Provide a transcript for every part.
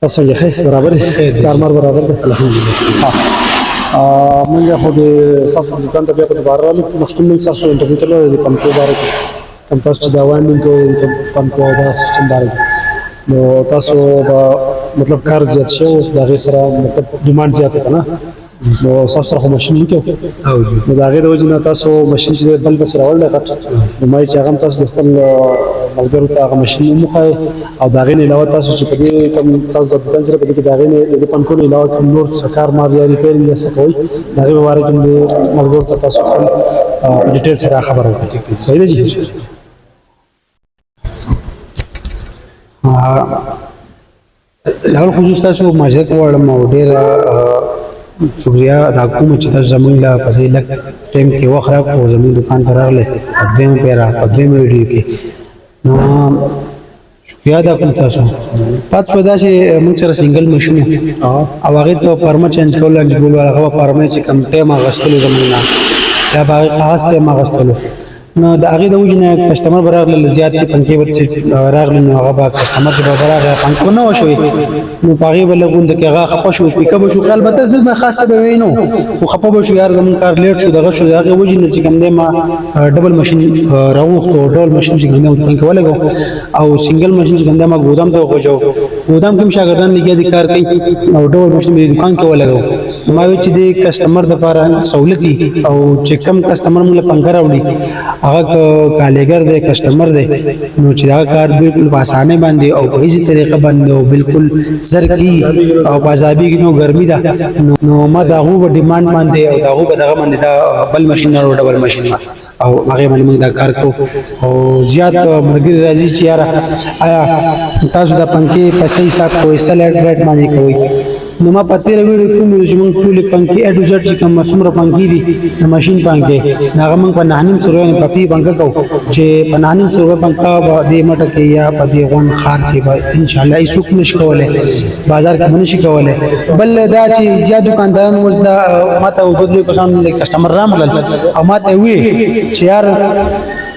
تاسو یې خیر برابر کارمار برابر ده الحمدلله. موږ خو د تاسو دکان ته بیا په دوباره راغلو مخکې موږ تاسو انټرویو کړی د پمپو باره کې کوم تاسو چې دا وایډینګ کوئ د پمپو دا سیستم باره کې نو تاسو به مطلب کار زیات شوی د هغې سره مطلب ډیمانډ زیات که نه نو تاسو سره خو ماشین وکړو نو د هغې د وجې نه تاسو ماشین چې دی بل پسې راوړی دی غټ نو ما چې هغه هم تاسو د خپل ملګرو ته هغه ماشین وموښایئ او د هغې نه علاوه تاسو چې په دې کوم تاسو د دکان سره په دې کې د هغې نه د دې پنکو نه علاوه کوم نور څه کار مار یا ریپیرینګ یا څه کوئ د هغې په باره کې هم د ملګرو ته تاسو خپل په ډیټیل سره خبره وکړئ صحیح ده جي لاول خصوص تاسو معذرت غواړم او ډېره شکریه ادا کوم چې تاسو زموږ له په دې لږ ټایم کې وخت راکړو زموږ دکان ته راغلی په دویمه پیره په دویمه ویډیو کې نو شکریه ادا کوم تاسو پاتې شوه دا چې موږ سره سنګل ماشین و او هغې ته پرمه چینج کول هغه به پرمه چې کوم ټایم اخیستلو زموږ نه دا به هغې خاص ټایم اخیستلو نو د هغې د وجې نه کسټمر به راغلل زیات چې پنکې به راغلل نو هغه به کسټمر چې به راغی پنکو نه وشوې نو په هغې به لږ کې هغه خفه شو پیکه به شو البته دلته خاص څه به وی نو خو خفه به شو یار زموږ کار لیټ شو دغه شو د هغې وجې نه چې کوم دی ما ډبل ماشین راوغوښتو ډبل ماشین چې کوم دی دکان کې ولګو او سنګل ماشین چې کوم دی ما ګودام ته وخوځو ګودام کې هم شاګردان لګیا دي کار کوي او ډبل ماشین مې دکان کې ولګو ما وی چې د کسټمر دپاره سهولت وي او چې کم کسټمر موږ له پنکه راوړي هغه کالیګر دی کسټمر دی نو چې دا کار بالکل په اسانه باندې او په هیڅ طریقه باندې او بالکل زر کی او بازابي نو ګرمي ده نو ما دا غو ډیماند باندې او دا غو دغه باندې دا بل ماشین نه ډبل ماشین او هغه باندې موږ دا کار کوو او زیات مرګي راځي چې یار آیا تاسو دا پنکې په صحیح حساب کوئ سلیټ ریټ باندې کوئ نو ما پته لګوي کوم چې موږ ټول پنکې اډو جټ چې کوم څومره پنکې دي د ماشين پنکې هغه موږ په 900 په پی پنکه کو چې په 900 پنکه د مټه کې یا په دې غون خار کې به ان شاء الله ایسوک نشي کوله بازار کې نشي کوله بل دا چې زیات دکانداران وځدا ماته وګورئ کسان کسٹمر رامل او ماته وی چې یار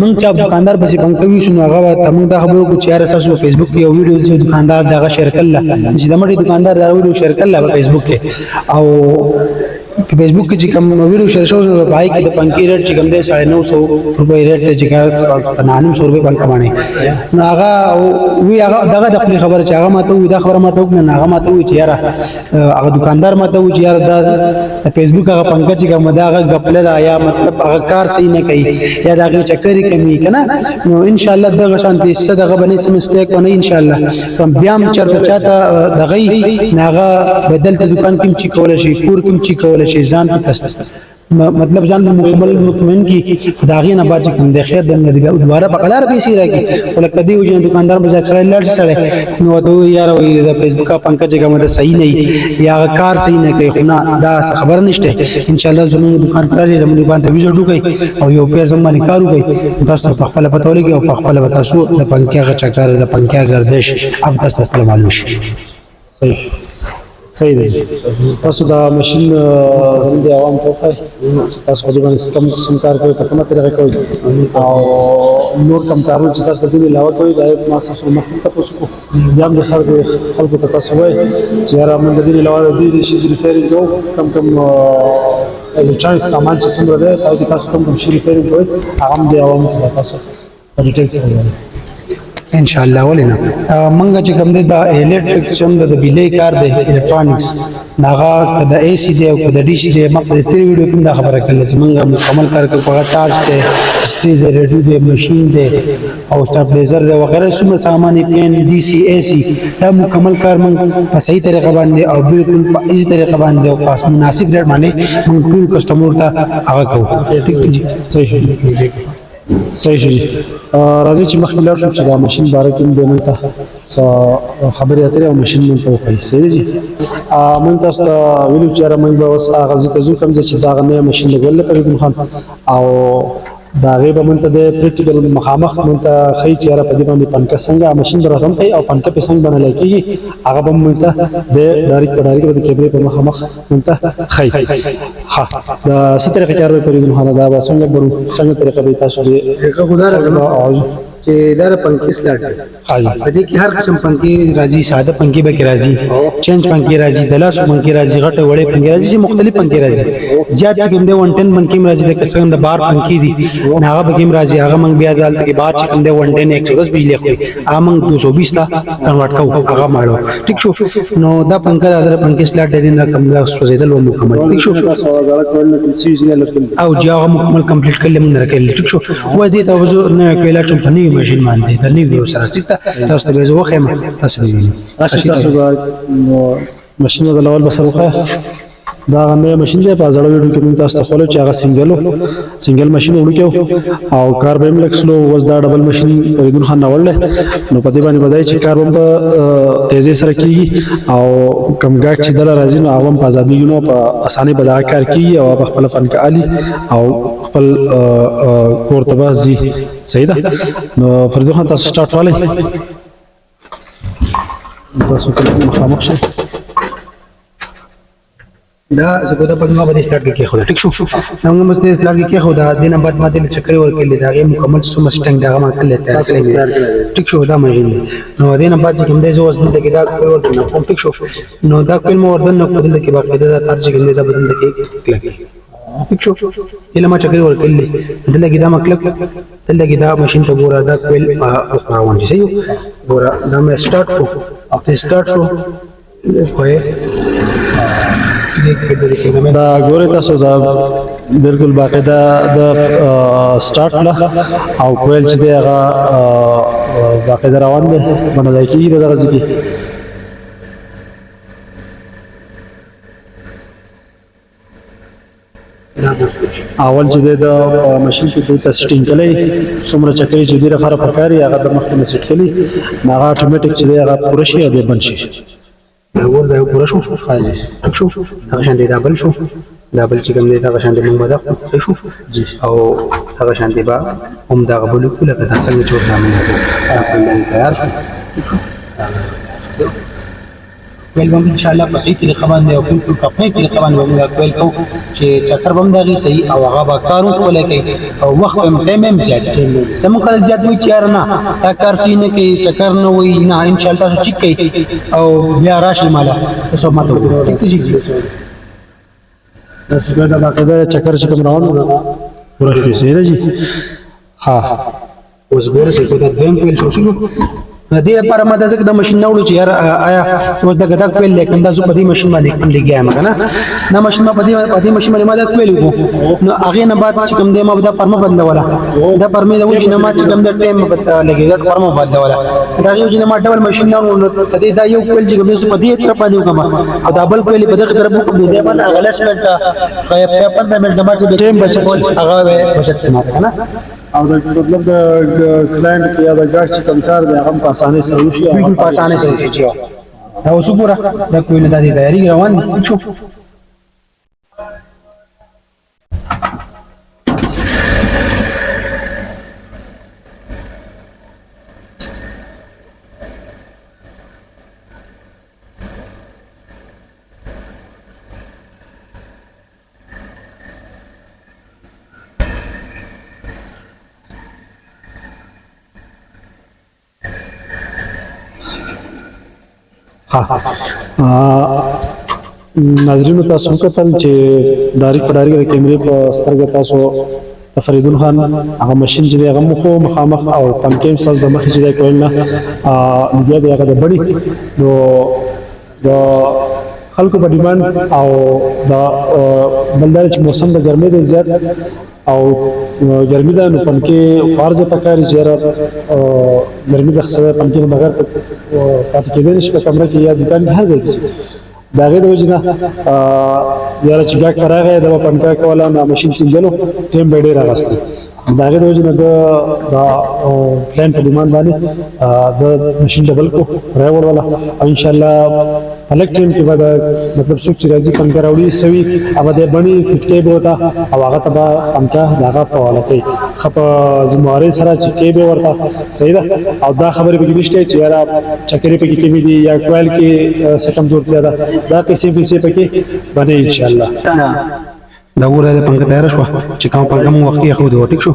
موږ چې دکاندار به څنګه کوي شنو هغه ته موږ دا خبرو کو چې یار تاسو فیسبوک کې یو ویډیو چې دکاندار دا شیر کړل چې د مړي دکاندار دا ویډیو شیر کړل په فیسبوک کې او په فیسبوک کې چې کوم ویډیو شیر شو پای کې د پنکی ریټ چې کوم دی 950 روپۍ ریټ چې 900 روپۍ باندې باندې نو هغه وی هغه دغه د خبره چې هغه ماته وی دا خبره ماته وکړه هغه ماته وی چې یار هغه دکاندار ماته وی چې یار دا فیسبوک هغه پنکه چې کوم دا هغه غپله دا یا مطلب هغه کار صحیح نه کوي یا دا هغه چکرې کمی کنه نو ان شاء الله دغه شانتي صدقه باندې سم مستیک ونه ان شاء الله کوم بیا هم چاته دغه ناغه بدلته دکان کې چې کول شي کور کې چې کول شي ځان مطلب ځان مکمل مطمئن کی خدای نه باج کوم د خیر د دوباره په قلار پیسې راکی ولکه دی وجه دکاندار بازار سره لړ سره نو ته یار وې د فیسبوک پنکه چې کوم د صحیح نه یا کار صحیح نه کوي خو نه دا خبر نشته ان شاء الله زموږ دکان پر راځي زموږ دکان ته ویزټ وکړي او یو پیر زمونږ کار وکړي تاسو په خپل پته ولګي او په خپل تاسو د پنکه غچکر د پنکه گردش اب تاسو خپل معلوم شي صحیح دی تاسو دا ماشین زنده عوام ته وښایئ تاسو خو باندې کم قسم کار کوئ په کومه طریقه کوئ او نور کم کارونه چې تاسو د دې علاوه کوئ دا ما تاسو مخکې تاسو کو بیا هم د خلکو ته تاسو وایئ چې یاره موږ د دې علاوه د دې شي ریفیرینګ کوو کم الکترونیک سامان چې څومره دی هغه کې تاسو کوم شي ریفیرینګ کوئ هغه هم د عوامو ته تاسو په ډیټیل سره وایئ ان شاء الله ولنا منګه چې کوم د الیکټریک سم د بیلې کار دی الکترونکس ناغه د اي سي دی او د ډي سي دی مخکې تیر ویډیو کې دا خبره کړل چې منګه مکمل کار کوي په ټارچ ته سټیج ریډیو دی ماشين دی او سټابلیزر دی وغیرہ څومره سامان پین ډي سي اي سي دا مکمل کار موږ په صحیح طریقه باندې او بالکل په ایزي طریقه باندې او خاص مناسب ریټ باندې موږ ټول کسٹمر ته هغه کوو ٹھیک دی صحیح شي راځي چې مخکې لاړ شو چې دا ماشین باره کې به موږ ته خبرې اترې او ماشین موږ ته وښایي صحیح دي موږ تاسو ته ویلو چې یاره موږ به اوس هغه ځای ته ځو کوم ځای چې دغه نوی ماشین لګول لپاره خان او دا هغې به موږ ته د پریکټیکل مخامخ موږ ته ښایي چې یاره په دې باندې پنکه څنګه ماشین به راته هم ښایي او پنکه پې څنګه بنلی کېږي هغه به موږ ته د ډایرکټ په ډایرکټ د کیمرې په مخامخ موږ ته ښایي ښه دا څه طریقې کار به پرېږدو نو دا به څنګه طریقه به تاسو چې دا پنکی سلاټ په دې کې هر قسم پنکی راځي ساده پنکی به کې راځي چینج پنکی راځي دلاس پنکی راځي غټه وړې پنکی راځي چې مختلف پنکی راځي زیات چې کوم دی 110 پنکی راځي د قسم د بار پنکی دي هغه به کې راځي هغه موږ بیا دالته کې بار چې کوم دی 110 110 بجلی خو هغه موږ 220 ته کنورټ کوو هغه ماړو ٹھیک شو نو دا پنکا د پنکی سلاټ د دې کوم دا سوزیدل او مکمل ٹھیک شو او جاغه مکمل کمپلیټ کړل موږ راکړل ٹھیک شو و دې ته وځو نه کېلا چې په نوې ماشين باندې د نوې سره ټیک تاسو ته به زه وخم تاسو به ماشين د لول بسروخه دا غمه ماشين دی په ځړو ویډیو کې موږ تاسو ته خولو چې هغه سنگل ماشين وړو او کار به ملکسلو وز دا ډبل ماشين ریګون خان ناول نو په دې باندې بدای چې کار هم په تیزی سره کیږي او کمګاک چې دل راځي نو هغه په ازادي نو په اسانه بدای کار کیږي او په خپل فنکالي او خپل کورتبه زی صحیح ده نو فرض خان تاسو سٹارټ والے تاسو مخامخ شئ دا زګودا په نوو باندې سٹارټ کې خو ټیک شو نو موږ مست سٹارټ کې خو دا دینه بعد ما دې چکر ورکړل دا غي مکمل سو مسټنګ دا ما کړل ته ټیک شو دا ماشين نو دینه بعد چې کوم دې زوس دې کې دا ورکړل کوم ټیک شو نو دا کوم وردن نو بدل کې باقاعده دا ترجمه کې دا بدل کې کلک ټیک شو اله ما چکر ورکړل دلته کې دا مکلک دلته کې دا ماشين ته ګوره دا کوم روان دي صحیح ګوره دا مې سٹارټ شو سٹارټ شو کوی دا ګورې تاسو دا بالکل باقاعده د سٹارټ لا او کویل چې دی هغه باقاعده روان دی باندې کیږي دغه ځکه اول چې د ماشين کې د سټینګ کلی څومره چکرې چې دی لپاره پکاري هغه د مخکې سټ کلی هغه اتوماتیک چې دی هغه پوره شي او بند شي ور دا پوره شو خالي شو هغه شان دي دابل شو دابل چې کوم دي هغه شان دي موږ مده شو او هغه شان دي با هم دا غبل کله کدا څنګه چور نامه دا په تیار شو ویل بم ان شاء الله په صحیح طریقه باندې او کوم کپنې طریقه باندې موږ ویل کو چې چکر بم دغه صحیح او هغه با کارو کولای کوي او وخت هم ټایم هم زیات زموږ خلک زیات وي چې نه دا کار سینه کې چکر نه وي نه ان شاء الله چې کوي او بیا راشي مالا تاسو ماته وګورئ دا څنګه دا باقاعده چکر چې کوم روان پورا شوی سي جی ها اوس ګورئ چې دا دیم پیل شو دې لپاره ما دا ځکه د ماشين نوړو چې یار آیا اوس دا غدا کویل لیکن دا زه په دې ماشين باندې کوم لګیام کنه دا ماشين ما په دې ماشين باندې ما دا کویل نو هغه نه بعد چې کوم دې ما دا پرمه بدلوله دا پرمه دا وجه نه ما چې کوم دا ټیم لګي دا پرمه بدلوله دا یو چې ما ډبل ماشين نو کدی دا یو کویل چې کوم په دې طرف باندې کوم او دا بل کویل په دغه طرف کوم دې باندې غلس منټه پیپر د زما کې ټیم بچت هغه بچت ما کنه او د مطلب د کلاینټ یا د ګاډ چې کوم کار دی هغه په اسانه سره وشي بالکل په اسانه سره وشي دا اوس پورا دا کویل د دې تیاری روان شو ناظرینو تاسو کتل چې ډایرکټ د کیمرې په سترګه تاسو فریدون خان هغه ماشين چې هغه مخامخ او پنکیم ساز د مخې چې کوي نه بیا د هغه د بډي نو د خلکو په ډیماند او دا بلدار چې موسم د ګرمۍ دی زیات او ګرمي ده نو پنکې وارزه پکاري چې ګرمي د خسوي پنکې نه بغیر پاتې کېدل نشي په کمره کې یا دکان هر ځای کې دا غیر وجنه یاره چې ګاک راغی د پنکا کوله نو ماشين سنجلو ټیم به ډیر راغست دا غیر وجنه د کلاینټ په ډیماند باندې د ماشين ډبل کو راول ولا ان شاء الله الګ ټیم کې بعد مطلب څوک چې راځي پنکا راوړي سوي او د بڼي فټکې به وتا او هغه ته پنکا داغه په والا کوي خپ زمواري سره چې کې به ورته صحیح ده او دا خبره به نشته چې یاره چکرې پکې کې دي یا کویل کې سکم زور زیاده دا کیسې به پکې باندې ان شاء الله دا ګوره د پنکه تیار شو چې کوم پنکه مو وخت یې خو دی ټیک شو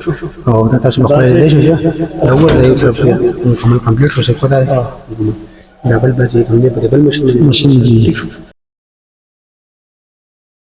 او دا تاسو په خپل دی شو دا ګوره د یو طرف مکمل کمپلیټ شو څه کو دا ډبل بچي کوم دی په بل ماشين ماشين دی. ټیک شو